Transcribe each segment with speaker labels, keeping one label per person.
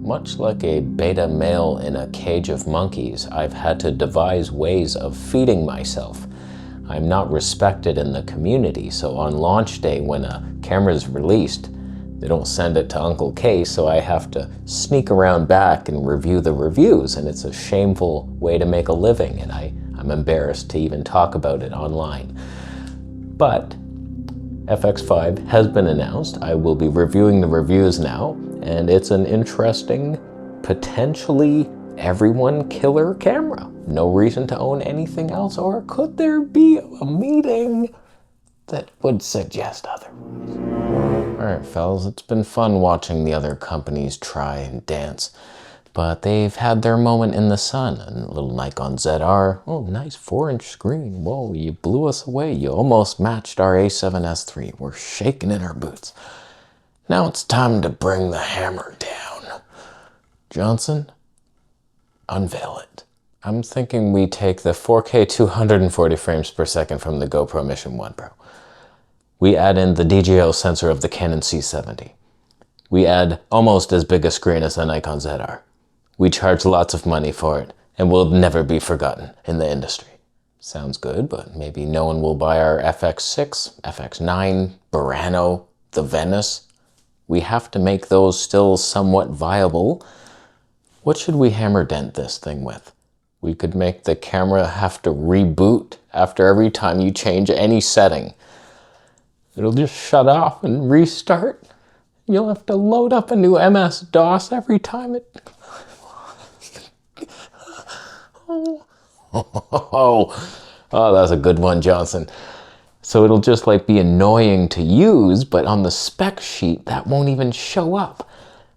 Speaker 1: Much like a beta male in a cage of monkeys, I've had to devise ways of feeding myself. I'm not respected in the community, so on launch day when a camera is released, they don't send it to Uncle K, so I have to sneak around back and review the reviews, and it's a shameful way to make a living, and I'm embarrassed to even talk about it online. But FX5 has been announced. I will be reviewing the reviews now, and it's an interesting, potentially everyone killer camera. No reason to own anything else, or could there be a meeting that would suggest otherwise? All right, fellas, it's been fun watching the other companies try and dance, but they've had their moment in the sun. A little Nikon ZR, oh, nice 4-inch screen. Whoa, you blew us away. You almost matched our A7S III. We're shaking in our boots. Now it's time to bring the hammer down. Johnson, unveil it. I'm thinking we take the 4K 240 frames per second from the GoPro Mission 1 Pro. We add in the DJI sensor of the Canon C70. We add almost as big a screen as the Nikon ZR. We charge lots of money for it, and will never be forgotten in the industry. Sounds good, but maybe no one will buy our FX6, FX9, Burano, the Venice. We have to make those still somewhat viable. What should we hammer dent this thing with? We could make the camera have to reboot after every time you change any setting. It'll just shut off and restart. You'll have to load up a new MS-DOS every time it... Oh, that's a good one, Johnson. So it'll just like be annoying to use, but on the spec sheet, that won't even show up.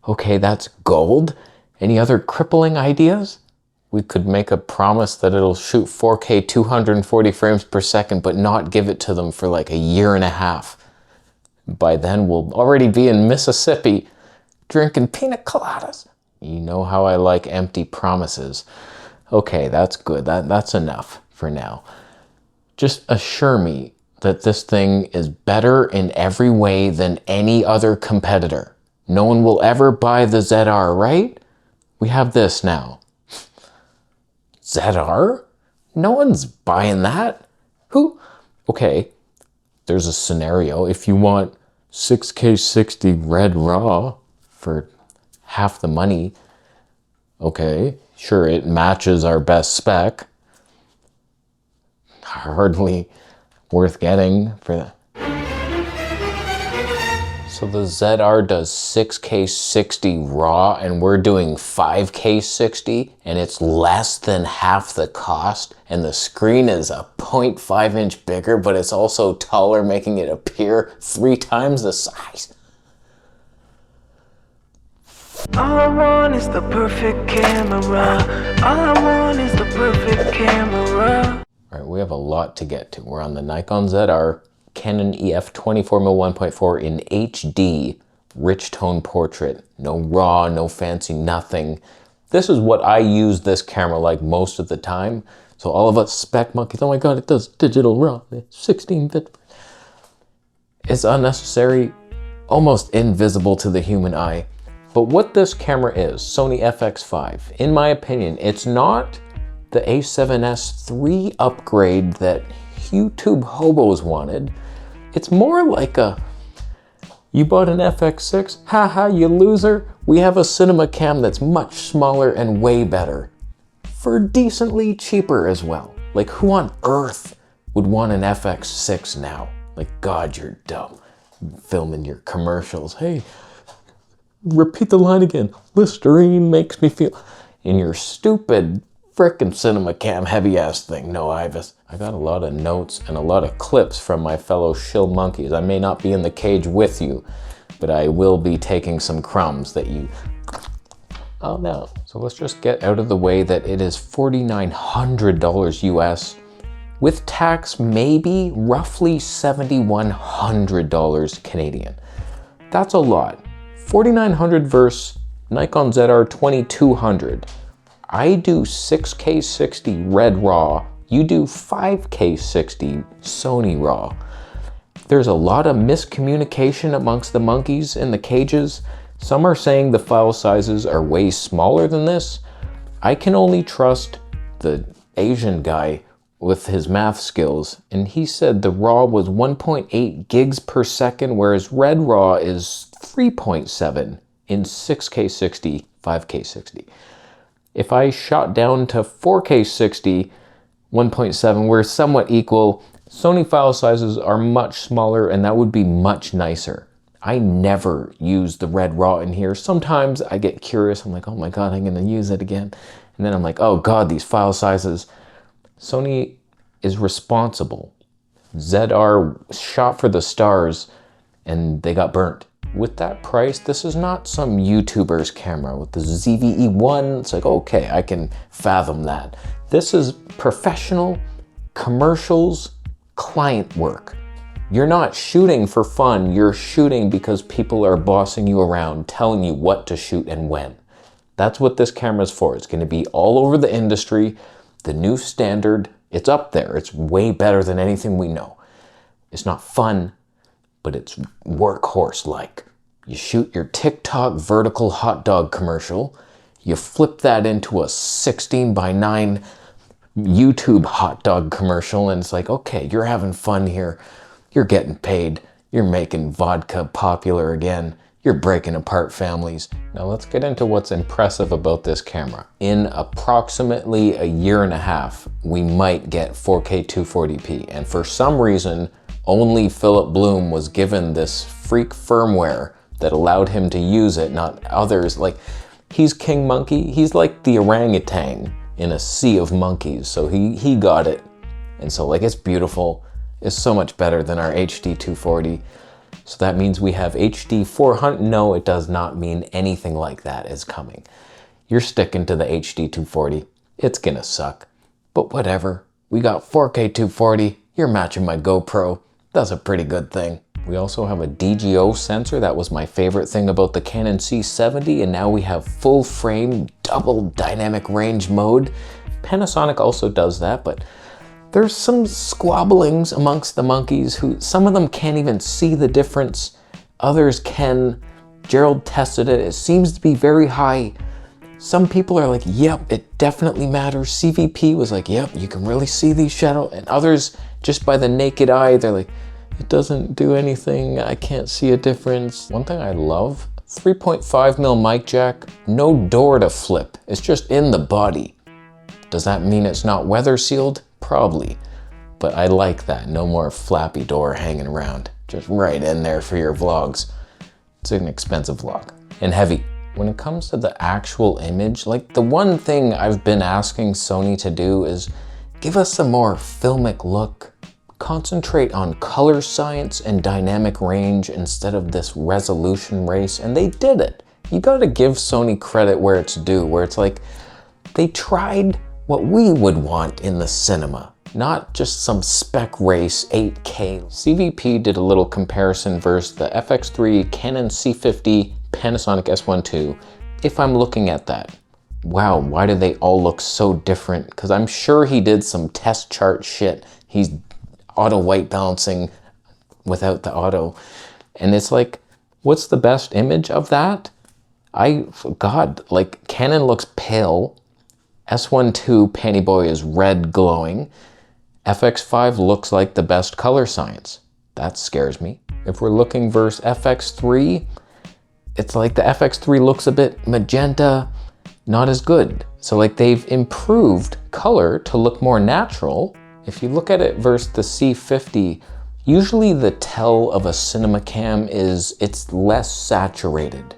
Speaker 1: Okay, that's gold. Any other crippling ideas? We could make a promise that it'll shoot 4K 240 frames per second, but not give it to them for like a year and a half. By then, we'll already be in Mississippi drinking pina coladas. You know how I like empty promises. Okay, that's good. That's enough for now. Just assure me that this thing is better in every way than any other competitor. No one will ever buy the ZR, right? We have this now. ZR? No one's buying that. Who? Okay, there's a scenario. If you want 6K 60 red raw for half the money, okay, sure, it matches our best spec. Hardly worth getting for that. So the ZR does 6K 60 raw and we're doing 5K 60 and it's less than half the cost and the screen is a 0.5 inch bigger, but it's also taller, making it appear 3 times the size.
Speaker 2: All I want is the perfect camera. All I want is the perfect camera.
Speaker 1: All right, we have a lot to get to. We're on the Nikon ZR, Canon EF 24mm 1.4 in HD, rich tone portrait. No raw, no fancy, nothing. This is what I use this camera like most of the time. So all of us spec monkeys, oh my God, it does digital raw, 16-bit. It's unnecessary, almost invisible to the human eye. But what this camera is, Sony FX5, in my opinion, it's not the A7S III upgrade that YouTube hobos wanted. It's more like a, you bought an FX6? Haha, you loser. We have a cinema cam that's much smaller and way better. For decently cheaper as well. Like, who on earth would want an FX6 now? Like, God, you're dumb. Filming your commercials. Hey, repeat the line again. Listerine makes me feel... In your stupid frickin' cinema cam heavy ass thing. No, I got a lot of notes and a lot of clips from my fellow shill monkeys. I may not be in the cage with you, but I will be taking some crumbs that you... Oh no. So let's just get out of the way that it is $4,900 US. With tax, maybe roughly $7,100 Canadian. That's a lot. $4,900 versus Nikon ZR 2200. I do 6K 60 red raw. You do 5K 60 Sony raw. There's a lot of miscommunication amongst the monkeys in the cages. Some are saying the file sizes are way smaller than this. I can only trust the Asian guy with his math skills, and he said the RAW was 1.8 gigs per second, whereas Red RAW is 3.7 in 6K 60, 5K 60. If I shot down to 4K 60, 1.7, we're somewhat equal. Sony file sizes are much smaller, and that would be much nicer. I never use the Red RAW in here. Sometimes I get curious. I'm like, oh my God, I'm gonna use it again. And then I'm like, oh God, these file sizes. Sony is responsible. ZR shot for the stars and they got burnt. With that price, this is not some YouTuber's camera with the ZVE1. It's like, okay, I can fathom that. This is professional, commercials, client work. You're not shooting for fun, you're shooting because people are bossing you around, telling you what to shoot and when. That's what this camera's for. It's gonna be all over the industry, the new standard. It's up there. It's way better than anything we know. It's not fun, but it's workhorse-like. You shoot your TikTok vertical hot dog commercial, you flip that into a 16:9 YouTube hot dog commercial, and it's like, okay, you're having fun here. You're getting paid. You're making vodka popular again. You're breaking apart families. Now let's get into what's impressive about this camera. In approximately a year and a half, we might get 4K 240p. And for some reason, only Philip Bloom was given this freak firmware that allowed him to use it, not others. Like, he's King Monkey. He's like the orangutan in a sea of monkeys. So he got it. And so like, it's beautiful. It's so much better than our HD 240. So that means we have HD 400. No, it does not mean anything like that is coming. You're sticking to the HD 240. It's gonna suck, but whatever. We got 4K 240. You're matching my GoPro. That's a pretty good thing. We also have a DGO sensor. That was my favorite thing about the Canon C70, and now we have full frame, double dynamic range mode. Panasonic also does that, but there's some squabblings amongst the monkeys who, some of them can't even see the difference. Others can. Gerald tested it. It seems to be very high. Some people are like, yep, it definitely matters. CVP was like, yep, you can really see these shadows. And others, just by the naked eye, they're like, it doesn't do anything. I can't see a difference. One thing I love, 3.5mm mic jack, no door to flip. It's just in the body. Does that mean it's not weather sealed? Probably, but I like that. No more flappy door hanging around. Just right in there for your vlogs. It's an expensive vlog and heavy. When it comes to the actual image, like the one thing I've been asking Sony to do is give us a more filmic look. Concentrate on color science and dynamic range instead of this resolution race, and they did it. You gotta give Sony credit where it's due, where it's like, they tried what we would want in the cinema, not just some spec race 8K. CVP did a little comparison versus the FX3, Canon C50, Panasonic S1 II. If I'm looking at that, wow, why do they all look so different? Because I'm sure he did some test chart shit. He's auto white balancing without the auto. And it's like, what's the best image of that? God, like Canon looks pale. S1 II Panty Boy is red glowing. FX5 looks like the best color science. That scares me. If we're looking versus FX3, it's like the FX3 looks a bit magenta, not as good. So like they've improved color to look more natural. If you look at it versus the C50, usually the tell of a cinema cam is it's less saturated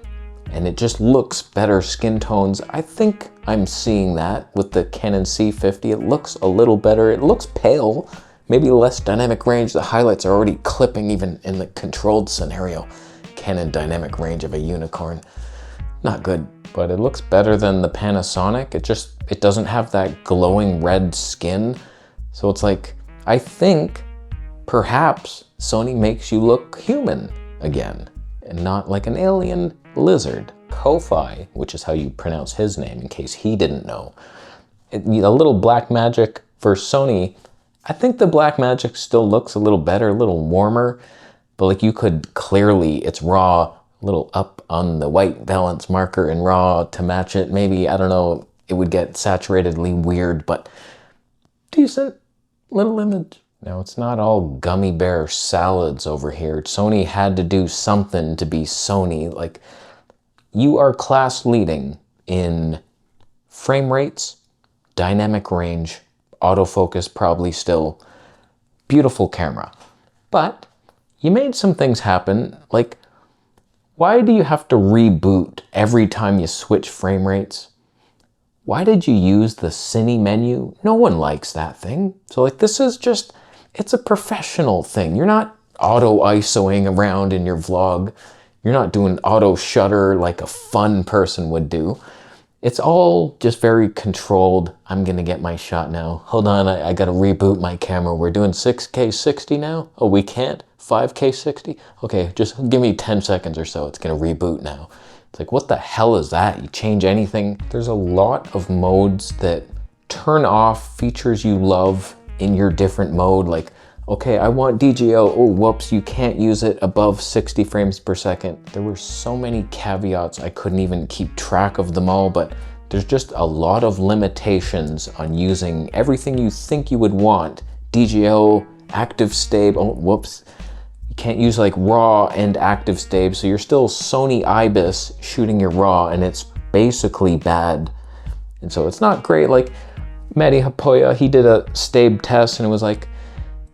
Speaker 1: and it just looks better skin tones. I think I'm seeing that with the Canon C50. It looks a little better. It looks pale, maybe less dynamic range. The highlights are already clipping even in the controlled scenario. Canon dynamic range of a unicorn. Not good, but it looks better than the Panasonic. It doesn't have that glowing red skin. So it's like, I think perhaps Sony makes you look human again and not like an alien lizard. Ko-Fi, which is how you pronounce his name in case he didn't know. A little black magic for Sony. I think the black magic still looks a little better, a little warmer, but like you could clearly, it's raw, little up on the white balance marker in RAW to match it. Maybe, I don't know, it would get saturatedly weird, but decent little image. Now, it's not all gummy bear salads over here. Sony had to do something to be Sony. Like, you are class leading in frame rates, dynamic range, autofocus probably still, beautiful camera. But you made some things happen. Like, why do you have to reboot every time you switch frame rates? Why did you use the Cine menu? No one likes that thing. So like, this is just, it's a professional thing. You're not auto ISOing around in your vlog. You're not doing auto shutter like a fun person would do. It's all just very controlled. I'm gonna get my shot now. Hold on, I gotta reboot my camera. We're doing 6K 60 now? Oh, we can't? 5K 60? Okay, just give me 10 seconds or so. It's gonna reboot now. It's like, what the hell is that? You change anything? There's a lot of modes that turn off features you love in your different mode. Like, okay, I want DJO. Oh, whoops, you can't use it above 60 frames per second. There were so many caveats, I couldn't even keep track of them all, but there's just a lot of limitations on using everything you think you would want. DJO, active stab, oh, whoops. You can't use like RAW and active stab, so you're still Sony IBIS shooting your RAW, and it's basically bad. And so it's not great. Like, Mehdi Hapoya, he did a stab test, and it was like,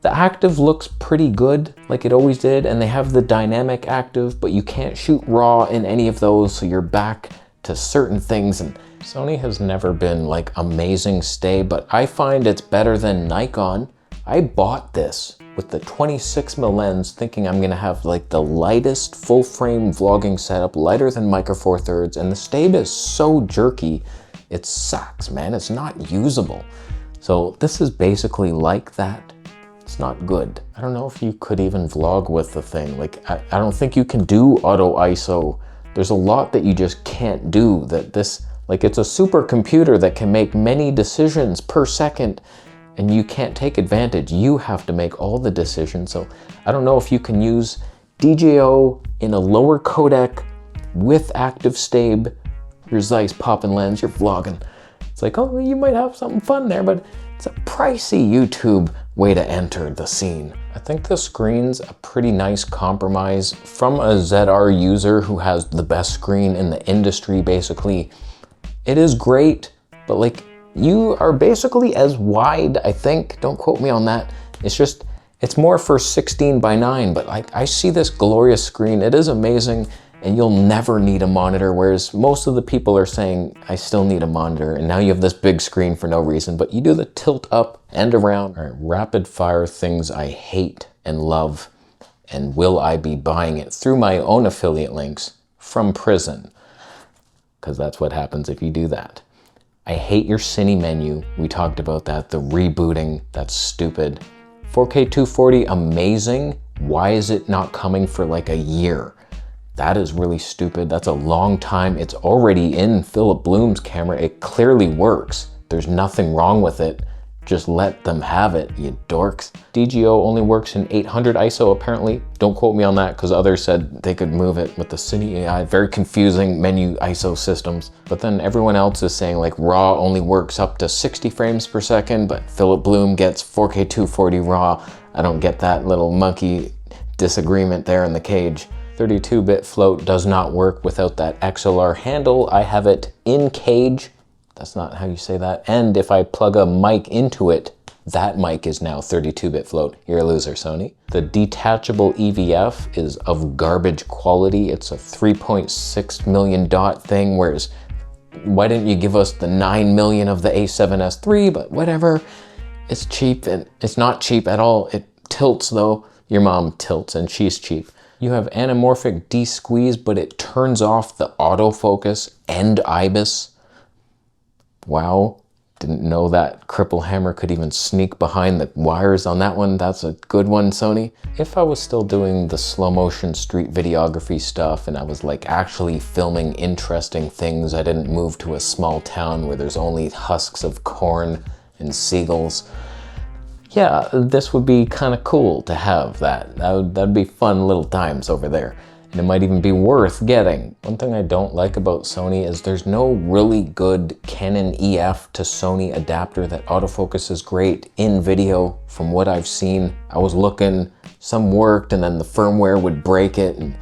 Speaker 1: the active looks pretty good, like it always did, and they have the dynamic active, but you can't shoot RAW in any of those, so you're back to certain things. And Sony has never been like amazing stay, but I find it's better than Nikon. I bought this with the 26mm lens thinking I'm gonna have like the lightest full frame vlogging setup, lighter than Micro Four Thirds, and the stave is so jerky, it sucks, man. It's not usable. So this is basically like that. It's not good. I don't know if you could even vlog with the thing. Like, I don't think you can do auto ISO. There's a lot that you just can't do. That this, like, it's a supercomputer that can make many decisions per second, and you can't take advantage. You have to make all the decisions. So I don't know if you can use DJO in a lower codec with active stab, your Zeiss popping lens, you're vlogging. It's like, oh, you might have something fun there, but it's a pricey YouTube way to enter the scene. I think the screen's a pretty nice compromise from a ZR user who has the best screen in the industry, basically. It is great, but like, you are basically as wide, I think. Don't quote me on that. It's just, it's more for 16:9, but I see this glorious screen. It is amazing, and you'll never need a monitor, whereas most of the people are saying, I still need a monitor, and now you have this big screen for no reason, but you do the tilt up and around. All right, rapid fire things I hate and love, and will I be buying it through my own affiliate links from prison? Because that's what happens if you do that. I hate your Cine menu. We talked about that, the rebooting, that's stupid. 4K 240, amazing. Why is it not coming for like a year? That is really stupid. That's a long time. It's already in Philip Bloom's camera. It clearly works. There's nothing wrong with it. Just let them have it, you dorks. DJO only works in 800 ISO apparently. Don't quote me on that, because others said they could move it with the Cine AI. Very confusing menu ISO systems. But then everyone else is saying like RAW only works up to 60 frames per second, but Philip Bloom gets 4K 240 RAW. I don't get that little monkey disagreement there in the cage. 32-bit float does not work without that XLR handle. I have it in cage. That's not how you say that. And if I plug a mic into it, that mic is now 32-bit float. You're a loser, Sony. The detachable EVF is of garbage quality. It's a 3.6 million dot thing, whereas why didn't you give us the 9 million of the A7S III? But whatever. It's cheap, and it's not cheap at all. It tilts though. Your mom tilts and she's cheap. You have anamorphic de-squeeze, but it turns off the autofocus and IBIS. Wow, didn't know that cripple hammer could even sneak behind the wires on that one. That's a good one, Sony. If I was still doing the slow motion street videography stuff and I was like actually filming interesting things, I didn't move to a small town where there's only husks of corn and seagulls. Yeah, this would be kind of cool to have that. That'd be fun little times over there. and it might even be worth getting. One thing I don't like about Sony is there's no really good Canon EF to Sony adapter that autofocuses great in video. From what I've seen, I was looking, some worked and then the firmware would break it, and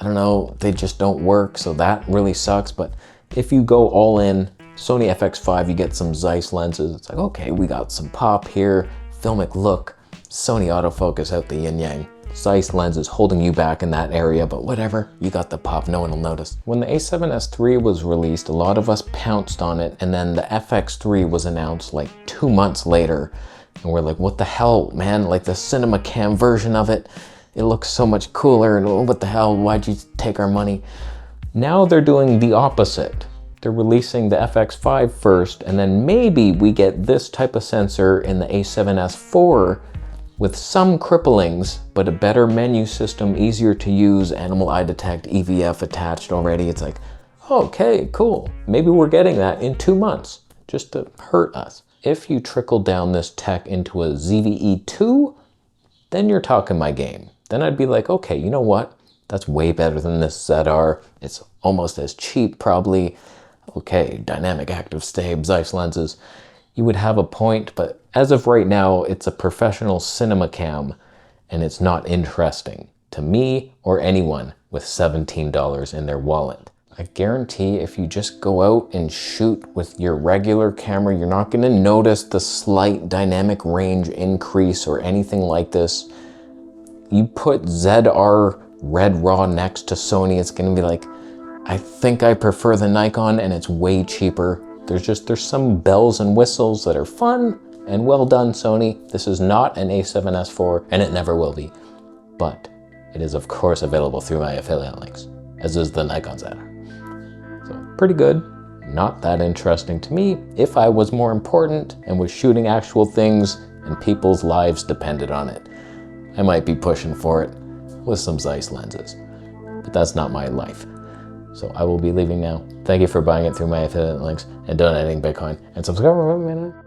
Speaker 1: I don't know, they just don't work, so that really sucks. But if you go all in, Sony FX5, you get some Zeiss lenses. It's like, okay, we got some pop here, filmic look, Sony autofocus out the yin yang. Zeiss lenses holding you back in that area, but whatever, you got the pop, no one will notice. When the A7S III was released, a lot of us pounced on it, and then the FX3 was announced like 2 months later, and we're like, what the hell, man? Like the cinema cam version of it, it looks so much cooler, and what the hell, why'd you take our money? Now they're doing the opposite. They're releasing the FX5 first, and then maybe we get this type of sensor in the A7S IV with some cripplings, but a better menu system, easier to use, animal eye detect, EVF attached already. It's like, okay, cool. Maybe we're getting that in 2 months, just to hurt us. If you trickle down this tech into a ZVE2, then you're talking my game. Then I'd be like, okay, you know what? That's way better than this ZR. It's almost as cheap, probably. Okay, dynamic active stay, Zeiss lenses. You would have a point, but as of right now, it's a professional cinema cam, and it's not interesting to me or anyone with $17 in their wallet. I guarantee if you just go out and shoot with your regular camera, you're not gonna notice the slight dynamic range increase or anything like this. You put ZR Red Raw next to Sony, it's gonna be like, I think I prefer the Nikon, and it's way cheaper. There's some bells and whistles that are fun and well done, Sony. This is not an A7S IV, and it never will be. But it is of course available through my affiliate links, as is the Nikon ZR. So pretty good, not that interesting to me. If I was more important and was shooting actual things and people's lives depended on it, I might be pushing for it with some Zeiss lenses. But that's not my life. So I will be leaving now. Thank you for buying it through my affiliate links and donating Bitcoin, and subscribe.